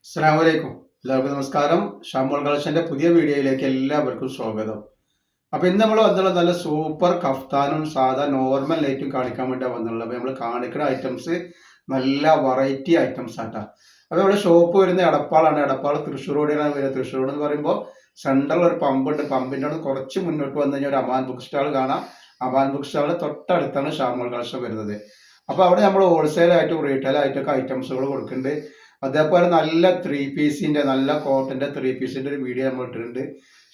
അസ്സലാമലൈക്കും. എല്ലാവർക്കും നമസ്കാരം. ഷാമോൾ കളക്ഷന്റെ പുതിയ വീഡിയോയിലേക്ക് എല്ലാവർക്കും സ്വാഗതം. അപ്പൊ ഇന്ന് നമ്മൾ വന്നിട്ടുള്ള നല്ല സൂപ്പർ കഫ്താനും സാധാ നോർമൽ ലൈറ്റും കാണിക്കാൻ വേണ്ടി വന്നുള്ളത്. അപ്പൊ നമ്മൾ കാണിക്കുന്ന ഐറ്റംസ് നല്ല വെറൈറ്റി ഐറ്റംസ് ആട്ടാ. അപ്പൊ നമ്മുടെ ഷോപ്പ് വരുന്നത് എടപ്പാളാണ്. എടപ്പാൾ തൃശ്ശൂർ റോഡിലാണ് വരുന്നത്. തൃശ്ശൂർ റോഡ് എന്ന് പറയുമ്പോൾ സെൻട്രൽ ഒരു പമ്പ് ഉണ്ട്. പമ്പിന്റെ അവിടെ കുറച്ച് മുന്നോട്ട് വന്നു കഴിഞ്ഞാൽ ഒരു അമാൻ ബുക്ക് സ്റ്റാൾ കാണാം. അമാൻ ബുക്ക് സ്റ്റാളിന്റെ തൊട്ടടുത്താണ് ഷാമോൾ കളക്ഷൻ വരുന്നത്. അപ്പൊ അവിടെ നമ്മൾ ഹോൾസെയിൽ ആയിട്ടും റീറ്റെയിൽ ആയിട്ടൊക്കെ ഐറ്റംസുകൾ കൊടുക്കുന്നുണ്ട്. അതേപോലെ നല്ല നല്ല കോട്ടന്റെ 3 പീസിന്റെ ഒരു വീഡിയോ നമ്മൾ ഇട്ടിട്ടുണ്ട്.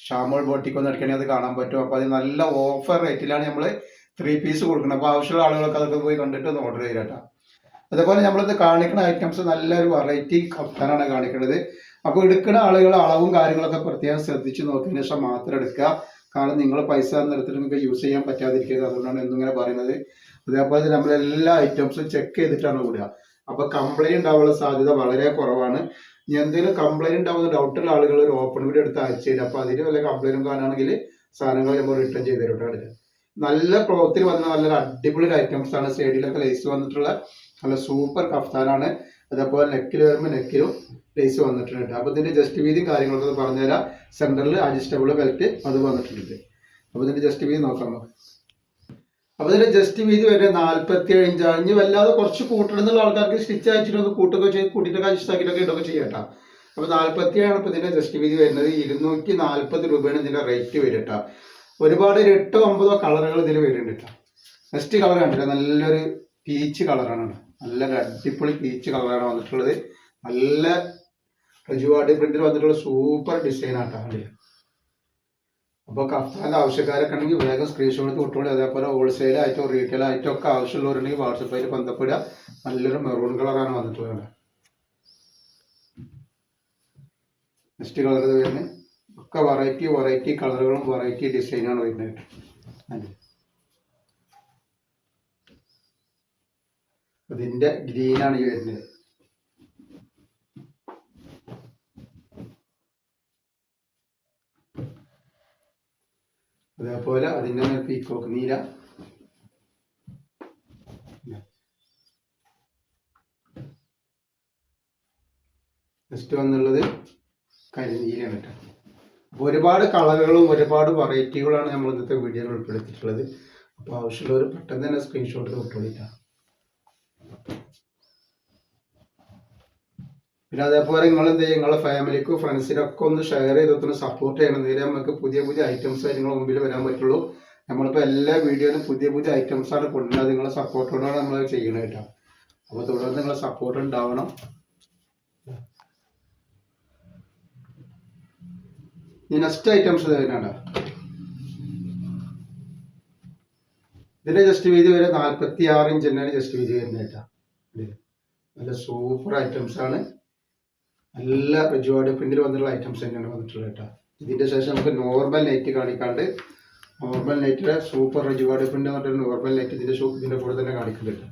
ഷാമോൾ ബോട്ടിക്ക് ഒന്ന് എടുക്കണമെങ്കിൽ അത് കാണാൻ പറ്റും. അപ്പൊ അത് നല്ല ഓഫർ റേറ്റിലാണ് നമ്മൾ 3 പീസ് കൊടുക്കുന്നത്. അപ്പൊ ആവശ്യമുള്ള ആളുകൾക്ക് അതൊക്കെ പോയി കണ്ടിട്ട് ഒന്ന് ഓർഡർ ചെയ്യട്ടോ. അതേപോലെ നമ്മളിത് കാണിക്കുന്ന ഐറ്റംസ് നല്ലൊരു വെറൈറ്റി കഫ്താനാണ് കാണിക്കുന്നത്. അപ്പോൾ എടുക്കുന്ന ആളുകൾ അളവും കാര്യങ്ങളൊക്കെ പ്രത്യേകം ശ്രദ്ധിച്ച് നോക്കിയതിനു ശേഷം മാത്രം എടുക്കുക. കാരണം നിങ്ങൾ പൈസ എടുത്തിട്ട് നിങ്ങൾക്ക് യൂസ് ചെയ്യാൻ പറ്റാതിരിക്കരുത്. അതുകൊണ്ടാണ് എന്നിങ്ങനെ പറയുന്നത്. അതേപോലെ നമ്മൾ എല്ലാ ഐറ്റംസും ചെക്ക് ചെയ്തിട്ടാണ് വിടുക. അപ്പൊ കംപ്ലൈന്റ് ഉണ്ടാവാനുള്ള സാധ്യത വളരെ കുറവാണ്. ഇനി എന്തെങ്കിലും കംപ്ലൈന്റ് ഉണ്ടാവുന്ന ഡൗട്ടുള്ള ആളുകൾ ഒരു ഓപ്പൺ വീഡിയോ എടുത്ത് അയച്ചു തരും. അപ്പൊ അതിന് വല്ല കംപ്ലൈന്റും കാണുകയാണെങ്കിൽ സാധനങ്ങൾ നമ്മൾ റിട്ടേൺ ചെയ്ത് തരും. നല്ല ക്ലോത്തിൽ വന്ന നല്ലൊരു അടിപൊളി ഐറ്റംസ് ആണ്. സൈഡിലൊക്കെ ലേസ് വന്നിട്ടുള്ള നല്ല സൂപ്പർ കഫ്താനാണ്. അതേപോലെ നെക്കിൽ വരുമ്പോൾ നെക്കിലും ലേസ് വന്നിട്ടുണ്ട്. അപ്പൊ ഇതിന്റെ ജസ്റ്റ് വീതിയും കാര്യങ്ങളൊക്കെ പറഞ്ഞുതരാം. സെന്ററിൽ അഡ്ജസ്റ്റബിൾ ബെൽറ്റ് അത് വന്നിട്ടുണ്ട്. അപ്പൊ ഇതിന്റെ ജസ്റ്റ് വീതി നോക്കാം. അപ്പൊ ഇതിന്റെ ജസ്റ്റ് വീതി വരെ 47 ഇഞ്ച്. അഞ്ഞ് വല്ലാതെ കുറച്ച് കൂട്ടണമെന്നുള്ള ആൾക്കാർക്ക് സ്റ്റിച്ച് അയച്ചിട്ടൊന്ന് കൂട്ടിട്ടൊക്കെ അഡ്ജസ്റ്റ് ആക്കിയിട്ടൊക്കെ ഇതൊക്കെ ചെയ്യട്ടാ. അപ്പൊ 47 ഇപ്പൊ ഇതിന്റെ ജസ്റ്റ് വീതി വരുന്നത്. 240 രൂപയാണ് ഇതിന്റെ റേറ്റ് വരും. ഒരുപാട് ഒരു 8-9 കളറുകൾ ഇതിൽ വരുന്നുണ്ട്. നെക്സ്റ്റ് കളർ കണ്ടില്ല, നല്ലൊരു പീച്ച് കളറാണ്. നല്ലൊരു അടിപൊളി പീച്ച് കളറാണ് വന്നിട്ടുള്ളത്. നല്ല റജുവാടി പ്രിന്റിൽ വന്നിട്ടുള്ള സൂപ്പർ ഡിസൈൻ ആട്ടാ. അപ്പോൾ കഫ്താന്റെ ആവശ്യക്കാരൊക്കെ ഉണ്ടെങ്കിൽ വേഗം സ്ക്രീൻഷോട്ട് വിട്ടോളി. അതേപോലെ ഹോൾസെയിൽ ആയിട്ടോ റീറ്റെയിൽ ആയിട്ടോ ഒക്കെ ആവശ്യമുള്ളവരുണ്ടെങ്കിൽ വാട്സപ്പായിട്ട് ബന്ധപ്പെടുക. നല്ലൊരു മെറൂൺ കളറാണ് വന്നിട്ടുള്ളത്. നെക്സ്റ്റ് കളർ വരുന്നത് ഒക്കെ വെറൈറ്റി കളറുകളും വെറൈറ്റി ഡിസൈനാണ് വരുന്നത്. അതിന്റെ ഗ്രീനാണ് ഈ വരുന്നത്. അതേപോലെ അതിൻ്റെ പീക്കോക്ക് നീല. നെക്സ്റ്റ് വന്നുള്ളത് കരിനീലാണ് കേട്ടോ. ഒരുപാട് കളറുകളും ഒരുപാട് വെറൈറ്റികളാണ് നമ്മൾ ഇന്നത്തെ വീഡിയോയിൽ ഉൾപ്പെടുത്തിയിട്ടുള്ളത്. അപ്പോൾ ആവശ്യമുള്ളവർ പെട്ടെന്ന് തന്നെ സ്ക്രീൻഷോട്ട് വിട്ടോളിട്ടാണ്. പിന്നെ അതേപോലെ നിങ്ങൾ എന്ത് ചെയ്യും, നിങ്ങളെ ഫാമിലിക്കും ഫ്രണ്ട്സിനൊക്കെ ഒന്ന് ഷെയർ ചെയ്തൊന്ന് സപ്പോർട്ട് ചെയ്യണം. നേരെ നമുക്ക് പുതിയ ഐറ്റംസ് നിങ്ങളുടെ മുമ്പിൽ വരാൻ പറ്റുള്ളൂ. നമ്മളിപ്പോൾ എല്ലാ വീഡിയോയിലും പുതിയ ഐറ്റംസാണ് കൊണ്ടുവരുന്നത്. നിങ്ങളെ സപ്പോർട്ടോടാണ് നമ്മൾ ചെയ്യണത് കേട്ടോ. അപ്പോൾ തുടർന്ന് നിങ്ങളെ സപ്പോർട്ട് ഉണ്ടാവണം. ഈ നെക്സ്റ്റ് ഐറ്റംസ് തന്നെയാണ്. ഇതിന്റെ ജസ്റ്റ് വീതി വരെ 46 ഇഞ്ച് തന്നെയാണ് ജസ്റ്റ് വീതി വരുന്നത് കേട്ടോ. നല്ല സൂപ്പർ ഐറ്റംസ് ആണ്. നല്ല റിജുവാർഡ് പ്രിന്റിൽ വന്നിട്ടുള്ള ഐറ്റംസ് തന്നെയാണ് വന്നിട്ടുള്ളത് കേട്ടോ. ഇതിന്റെ ശേഷം നമുക്ക് നോർമൽ നെറ്റ് കാണിക്കാണ്ട്, നോർമൽ നെറ്റിലെ സൂപ്പർ റിജുവാർഡ് പ്രിന്റ് എന്ന് പറഞ്ഞിട്ട് നോർമൽ നെറ്റ് ഇതിന്റെ കൂടെ തന്നെ കാണിക്കുന്നുണ്ട്.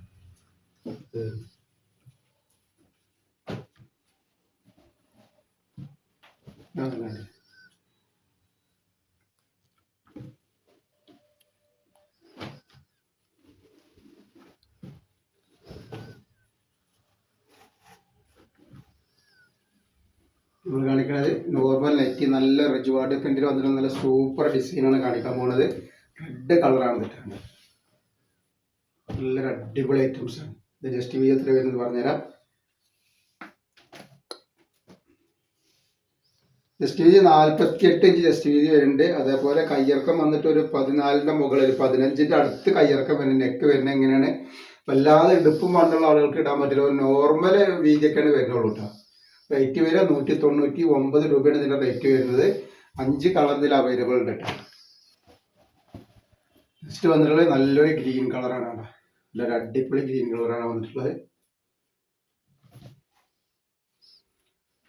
നമ്മൾ കാണിക്കുന്നത് നോർമൽ നെറ്റ് നല്ല റിജുവാർഡ് പ്രിന്റിൽ വന്നിട്ട് നല്ല സൂപ്പർ ഡിസൈനാണ് കാണിക്കാൻ പോകുന്നത്. റെഡ് കളറാണ് കിട്ടുന്നത്. നല്ലൊരു അടിപൊളി ഐറ്റംസ് ആണ്. ഇത് ജസ്റ്റ് വീതി എത്ര വരുന്നത് പറഞ്ഞുതരാം. ജസ്റ്റ് വീതി 48 ഇഞ്ച് ജസ്റ്റ് വീതി വരുന്നുണ്ട്. അതേപോലെ കയ്യിറക്കം വന്നിട്ട് ഒരു 14ന്റെ മുകളിൽ 15ന്റെ അടുത്ത് കയ്യിറക്കം വരുന്നത്. നെക്ക് വരുന്നത് എങ്ങനെയാണ്, വല്ലാതെ ഇടുപ്പും പണ്ടുള്ള ആളുകൾക്ക് ഇടാൻ പറ്റില്ല. ഒരു നോർമൽ വീതിയൊക്കെയാണ് വരുന്നുള്ളൂ കേട്ടോ. റേറ്റ് വരെ 199 രൂപയാണ് ഇതിന്റെ റേറ്റ് വരുന്നത്. 5 കളറിൽ അവൈലബിൾ ഉണ്ട് കേട്ടോ. നെക്സ്റ്റ് വന്നിട്ടുള്ളത് നല്ലൊരു ഗ്രീൻ കളറാണ്. നല്ലൊരു അടിപൊളി ഗ്രീൻ കളറാണ് വന്നിട്ടുള്ളത്.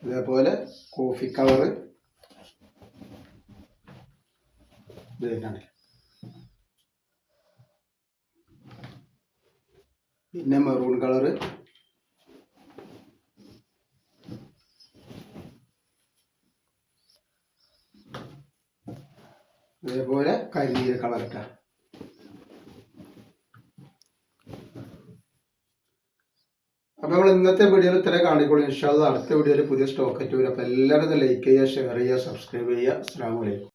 അതേപോലെ കോഫി കളറ് ഇതാണ്. പിന്നെ മെറൂൺ കളറ്, അതേപോലെ കരിനീല കളർ ഇട്ടാ. അപ്പൊ നമ്മൾ നമ്മൾ ഇന്നത്തെ വീഡിയോയിൽ ഇത്ര കാണിക്കുള്ളൂ. ഇൻഷാ അല്ലാഹ് അടുത്ത വീഡിയോയിൽ പുതിയ സ്റ്റോക്ക് ആയിട്ട് വരും. അപ്പോൾ എല്ലാവരും ലൈക്ക് ചെയ്യുക, ഷെയർ ചെയ്യുക, സബ്സ്ക്രൈബ് ചെയ്യുക. അസ്സലാമു അലൈക്കും.